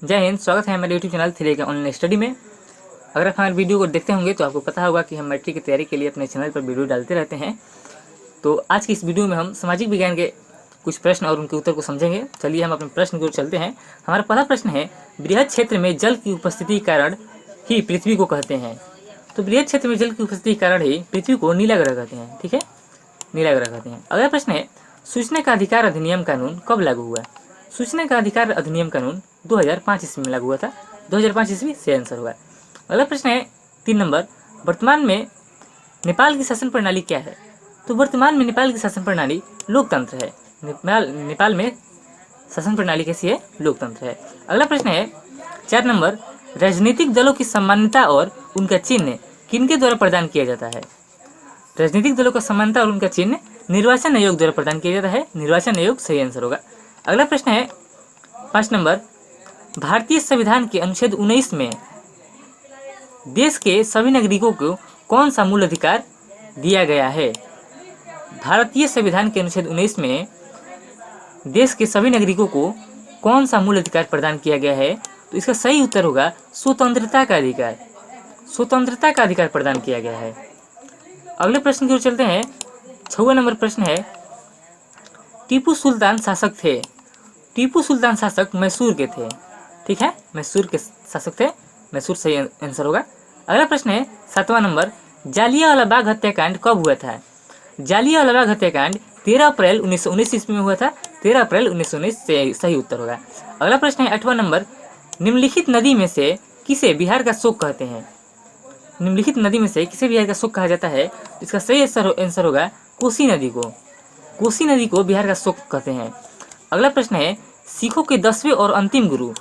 जय हिंद। स्वागत है हमारे यूट्यूब चैनल 3 ऑनलाइन स्टडी में। अगर आप हमारे वीडियो को देखते होंगे तो आपको पता होगा कि हम मैट्रिक की तैयारी के लिए अपने चैनल पर वीडियो डालते रहते हैं। तो आज की इस वीडियो में हम सामाजिक विज्ञान के कुछ प्रश्न और उनके उत्तर को समझेंगे। चलिए हम अपने प्रश्न की ओर चलते हैं। हमारा पहला प्रश्न है, बृहद क्षेत्र में जल की उपस्थिति के कारण ही पृथ्वी को कहते हैं। तो बृहद क्षेत्र में जल की उपस्थिति के कारण ही पृथ्वी को नीला ग्रह कहते हैं। ठीक है, नीला ग्रह कहते हैं। अगला प्रश्न है, सूचना का अधिकार अधिनियम कानून कब लागू हुआ? सूचना का अधिकार अधिनियम कानून 2005 ईस्वी में लागू हुआ था। 2005 ईस्वी से आंसर होगा। अगला प्रश्न है 3 नंबर, वर्तमान में नेपाल की शासन प्रणाली क्या है? तो वर्तमान में नेपाल की शासन प्रणाली लोकतंत्र है। नेपाल में शासन प्रणाली कैसी है? लोकतंत्र है। अगला प्रश्न है 4 नंबर, राजनीतिक दलों की सम्मान्यता और उनका चिन्ह किनके द्वारा प्रदान किया जाता है? राजनीतिक दलों का सम्मानता और उनका चिन्ह निर्वाचन आयोग द्वारा प्रदान किया जाता है। निर्वाचन आयोग सही आंसर होगा। अगला प्रश्न है 5 नंबर, भारतीय संविधान के अनुच्छेद 19 में देश के सभी नागरिकों को कौन सा मूल अधिकार दिया गया है? भारतीय संविधान के अनुच्छेद 19 में देश के सभी नागरिकों को कौन सा मूल अधिकार प्रदान किया गया है? तो इसका सही उत्तर होगा स्वतंत्रता का अधिकार। स्वतंत्रता का अधिकार प्रदान किया गया है। अगले प्रश्न की ओर चलते हैं। 6वां नंबर प्रश्न है, टीपू सुल्तान शासक थे। टीपू सुल्तान शासक मैसूर के थे। ठीक है, मैसूर के शासक थे। मैसूर सही आंसर होगा। अगला प्रश्न है 7वां नंबर, जालियांवाला बाग हत्याकांड कब हुआ था? जालियांवाला बाग हत्याकांड 13 अप्रैल 1919 ईस्वी में हुआ था। 13 अप्रैल 1919 से सही उत्तर होगा। अगला प्रश्न है 8वां नंबर, निम्नलिखित नदी में से किसे बिहार का शोक कहते हैं? निम्नलिखित नदी में से किसे बिहार का शोक कहा जाता है? इसका सही आंसर होगा कोसी नदी को। कोसी नदी को बिहार का शोक कहते हैं। अगला प्रश्न है, सिखों के 10वें और अंतिम गुरु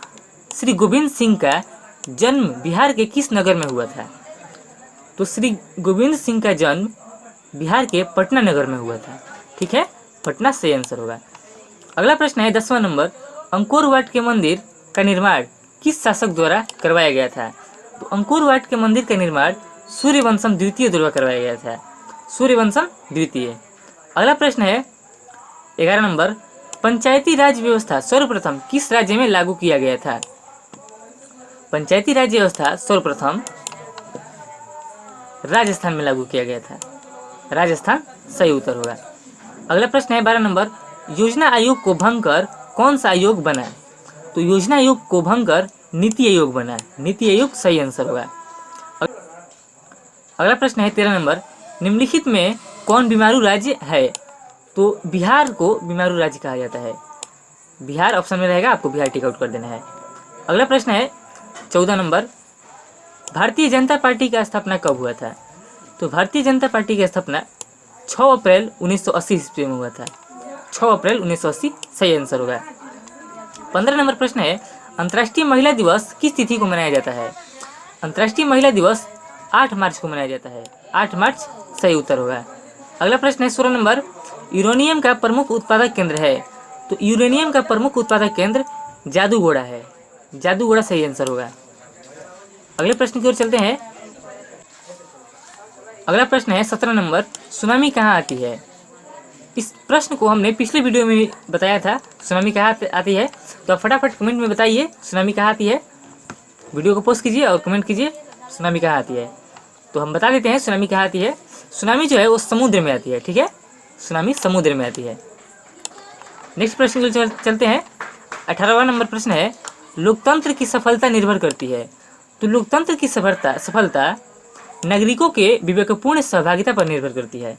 श्री गोविंद सिंह का जन्म बिहार के किस नगर में हुआ था? तो श्री गोविंद सिंह का जन्म बिहार के पटना नगर में हुआ था। ठीक है, पटना सही आंसर होगा। अगला प्रश्न है 10वां नंबर, अंकोर वाट के मंदिर का निर्माण किस शासक द्वारा करवाया गया था? तो अंकोर वाट के मंदिर का निर्माण सूर्यवंशम द्वितीय द्वारा करवाया गया था। सूर्यवंशम द्वितीय। अगला प्रश्न है 11 नंबर, पंचायती राज व्यवस्था सर्वप्रथम किस राज्य में लागू किया गया था? पंचायती राज व्यवस्था सर्वप्रथम राजस्थान में लागू किया गया था। राजस्थान सही उत्तर होगा। अगला प्रश्न है 12 नंबर, योजना आयोग को भंग कर कौन सा आयोग बना? तो योजना आयोग को भंग कर नीति आयोग बना। नीति आयोग सही आंसर होगा। अगला प्रश्न है 13 नंबर, निम्नलिखित में कौन बीमारू राज्य है? तो बिहार को बीमारू राज्य कहा जाता है। बिहार ऑप्शन में रहेगा, आपको बिहार टिक आउट कर देना है। अगला प्रश्न है 14 नंबर, भारतीय जनता पार्टी का स्थापना कब हुआ था? तो भारतीय जनता पार्टी की स्थापना 6 अप्रैल 1980 ईस्वी में हुआ था। 6 अप्रैल 1980 सही आंसर होगा। 15 नंबर प्रश्न है, अंतर्राष्ट्रीय महिला दिवस किस तिथि को मनाया जाता है? अंतर्राष्ट्रीय महिला दिवस 8 मार्च को मनाया जाता है। 8 मार्च सही उत्तर होगा। अगला प्रश्न है 16 नंबर, यूरेनियम का प्रमुख उत्पादक केंद्र है। तो यूरेनियम का प्रमुख उत्पादक केंद्र जादूगोड़ा है। जादूगोड़ा सही आंसर होगा। अगले प्रश्न की ओर चलते हैं। अगला प्रश्न है 17 नंबर, सुनामी कहाँ आती है? इस प्रश्न को हमने पिछले वीडियो में भी बताया था, सुनामी कहाँ आती है। तो आप फटाफट कमेंट में बताइए सुनामी कहाँ आती है। वीडियो को पोस्ट कीजिए और कमेंट कीजिए सुनामी कहाँ आती है। तो हम बता देते हैं सुनामी कहाँ आती है। सुनामी जो है वो समुद्र में आती है। ठीक है, सुनामी समुद्र में आती है। नेक्स्ट प्रश्न को चलते हैं। 18वां नंबर प्रश्न है, लोकतंत्र की सफलता निर्भर करती है। तो लोकतंत्र की सफलता नागरिकों के विवेकपूर्ण सहभागिता पर निर्भर करती है।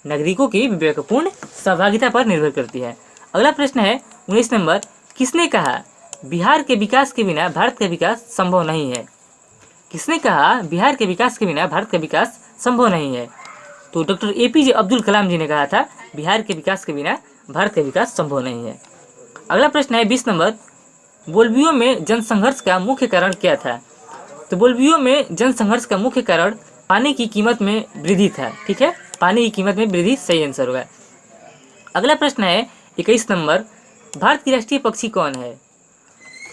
नागरिकों की विवेकपूर्ण सहभागिता पर निर्भर करती है। अगला प्रश्न है 19 नंबर, किसने कहा बिहार के विकास के बिना भारत का विकास संभव नहीं है? किसने कहा बिहार के विकास के बिना भारत का विकास संभव नहीं है? तो डॉक्टर APJ अब्दुल कलाम जी ने कहा था बिहार के विकास के बिना भारत का विकास संभव नहीं है। अगला प्रश्न है 20 नंबर, बोलबियो में जनसंघर्ष का मुख्य कारण क्या था? तो बोलबियो में जनसंघर्ष का मुख्य कारण पानी की कीमत में वृद्धि था। ठीक है, पानी की कीमत में वृद्धि सही आंसर होगा। अगला प्रश्न है 21 नंबर, भारत की राष्ट्रीय पक्षी कौन है?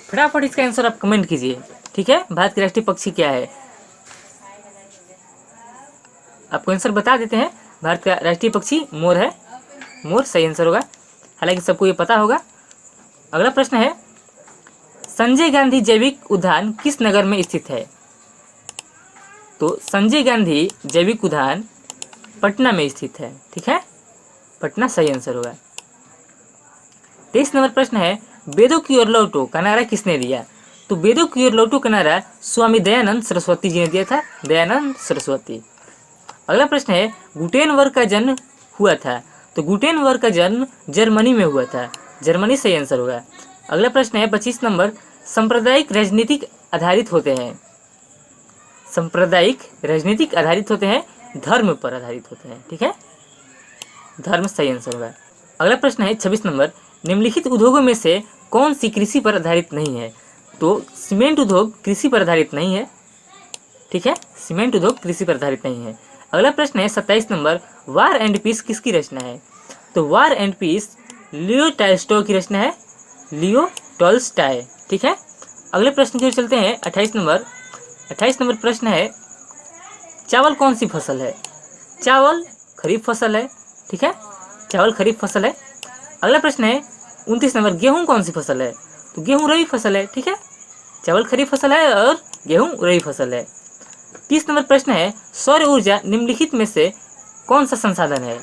फटाफट इसका आंसर आप कमेंट कीजिए। ठीक है, भारत की राष्ट्रीय पक्षी क्या है? आपको आंसर बता देते हैं। भारत का राष्ट्रीय पक्षी मोर है। मोर सही आंसर होगा, हालांकि सबको ये पता होगा। अगला प्रश्न है संजय गांधी जैविक उद्यान किस नगर में स्थित है? तो संजय गांधी जैविक उद्यान पटना में स्थित है। ठीक है, पटना सही आंसर होगा। 23 नंबर प्रश्न है, वेदों की ओर लौटो का नारा किसने दिया? तो वेदों की ओर लौटो का नारा स्वामी दयानंद सरस्वती जी ने दिया था, दयानंद सरस्वती। अगला प्रश्न है, गुटेनबर्ग का जन्म हुआ था? तो गुटेनबर्ग का जन्म जर्मनी में हुआ था, जर्मनी सही आंसर होगा। अगला प्रश्न है 25 नंबर, सांप्रदायिक राजनीतिक आधारित होते हैं, सांप्रदायिक राजनीतिक आधारित होते हैं, धर्म पर आधारित होते हैं। ठीक है, धर्म सही आंसर होगा। अगला प्रश्न है 26 नंबर, निम्नलिखित उद्योगों में से कौन सी कृषि पर आधारित नहीं है? तो सीमेंट उद्योग कृषि पर आधारित नहीं है। ठीक है, सीमेंट उद्योग कृषि पर आधारित नहीं है। अगला प्रश्न है 27 नंबर, वार एंड पीस किसकी रचना है? तो war and piece Leo Tolstoy की रचना है, लियो टॉल्स्टॉय। ठीक है, अगले प्रश्न की ओर चलते हैं 28 नंबर। 28 नंबर प्रश्न है, चावल कौन सी फसल है? चावल खरीफ फसल है। ठीक है, चावल खरीफ फसल है। अगला प्रश्न है 29 नंबर, गेहूं कौन सी फसल है? तो गेहूं रबी फसल है। ठीक है, चावल खरीफ फसल है और गेहूं रबी फसल है। 30 नंबर प्रश्न है, सौर ऊर्जा निम्नलिखित में से कौन सा संसाधन है?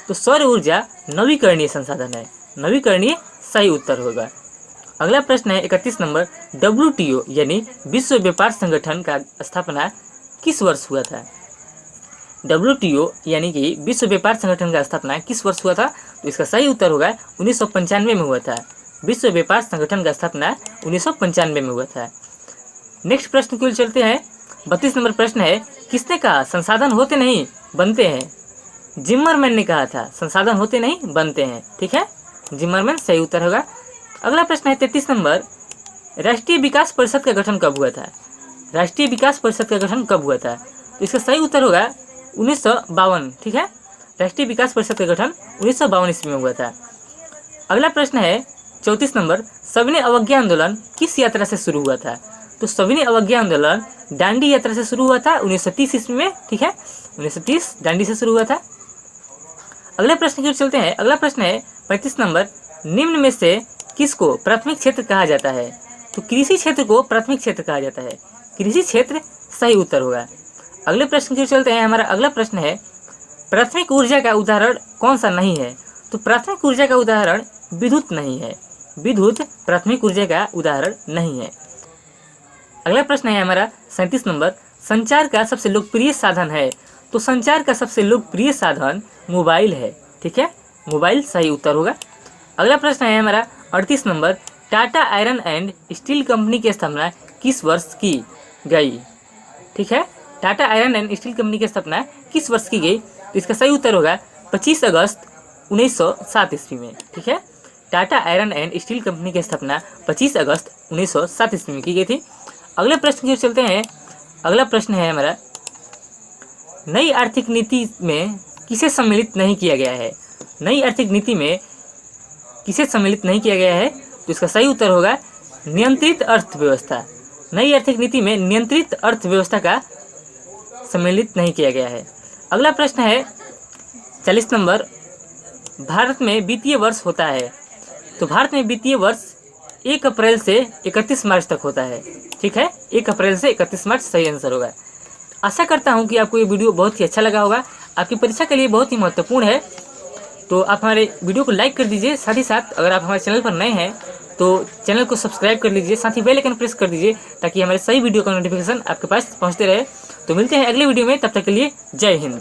तो सौर ऊर्जा नवीकरणीय संसाधन है, नवीकरणीय सही उत्तर होगा। अगला प्रश्न है 31 नंबर, WTO यानी विश्व व्यापार संगठन का स्थापना किस वर्ष हुआ था? WTO यानी कि विश्व व्यापार संगठन का स्थापना किस वर्ष हुआ था? तो इसका सही उत्तर होगा 1995 में हुआ था। विश्व व्यापार संगठन का स्थापना 1995 में हुआ था। नेक्स्ट प्रश्न की ओर चलते हैं। 32 नंबर प्रश्न है, किसने कहा संसाधन होते नहीं बनते हैं? जिम्मरमैन ने कहा था संसाधन होते नहीं बनते हैं। ठीक है, जिम्मरमैन सही उत्तर होगा। अगला प्रश्न है 33 नंबर, राष्ट्रीय विकास परिषद का गठन कब हुआ था? राष्ट्रीय विकास परिषद का गठन कब हुआ था? तो इसका सही उत्तर होगा 1952। ठीक है, राष्ट्रीय विकास परिषद का गठन 1952 ईस्वी में हुआ था। अगला प्रश्न है 34 नंबर, सविनय अवज्ञा आंदोलन किस यात्रा से शुरू हुआ था? तो सविनय अवज्ञा आंदोलन दांडी यात्रा से शुरू हुआ था 1930 ईस्वी में। ठीक है, 1930 दांडी से शुरू हुआ था। अगले प्रश्न की ओर चलते हैं। अगला प्रश्न है 35 नंबर, निम्न में से किसको प्राथमिक क्षेत्र कहा जाता है? तो कृषि क्षेत्र को प्राथमिक क्षेत्र कहा जाता है, कृषि क्षेत्र सही उत्तर होगा। अगले प्रश्न की ओर चलते हैं। हमारा अगला प्रश्न है, प्राथमिक ऊर्जा का उदाहरण कौन सा नहीं है? तो प्राथमिक ऊर्जा का उदाहरण विद्युत नहीं है, विद्युत प्राथमिक ऊर्जा का उदाहरण नहीं है। अगला प्रश्न है हमारा 37 नंबर, संचार का सबसे लोकप्रिय साधन है? तो संचार का सबसे लोकप्रिय साधन मोबाइल है। ठीक है, मोबाइल सही उत्तर होगा। अगला प्रश्न है हमारा 38 number, Tata iron and steel company की स्थापना किस वर्ष की गई? ठीक है, Tata iron and steel company की स्थापना किस वर्ष की गई? तो इसका सही उत्तर होगा 25 अगस्त 1907 ईस्वी में। ठीक है, Tata iron and steel company की स्थापना 25 अगस्त 1907 ईस्वी में की गई थी। अगले प्रश्न की ओर चलते हैं। अगला प्रश्न है हमारा, नई आर्थिक नीति में किसे सम्मिलित नहीं किया गया है? नई आर्थिक नीति में किसे सम्मिलित नहीं किया गया है? तो इसका सही उत्तर होगा नियंत्रित अर्थव्यवस्था। नई आर्थिक नीति में नियंत्रित अर्थव्यवस्था का सम्मिलित नहीं किया गया है। अगला प्रश्न है 40 नंबर, भारत में वित्तीय वर्ष होता है? तो भारत में वित्तीय वर्ष 1 अप्रैल से 31 मार्च तक होता है। ठीक है, 1 अप्रैल से 31 मार्च सही आंसर होगा। आशा करता हूं कि आपको ये वीडियो बहुत ही अच्छा लगा होगा, आपकी परीक्षा के लिए बहुत ही महत्वपूर्ण है। तो आप हमारे वीडियो को लाइक कर दीजिए, साथ ही साथ अगर आप हमारे चैनल पर नए हैं तो चैनल को सब्सक्राइब कर लीजिए, साथ ही बेल आइकन प्रेस कर दीजिए ताकि हमारे सही वीडियो का नोटिफिकेशन आपके पास पहुँचते रहे। तो मिलते हैं अगले वीडियो में, तब तक के लिए जय हिंद।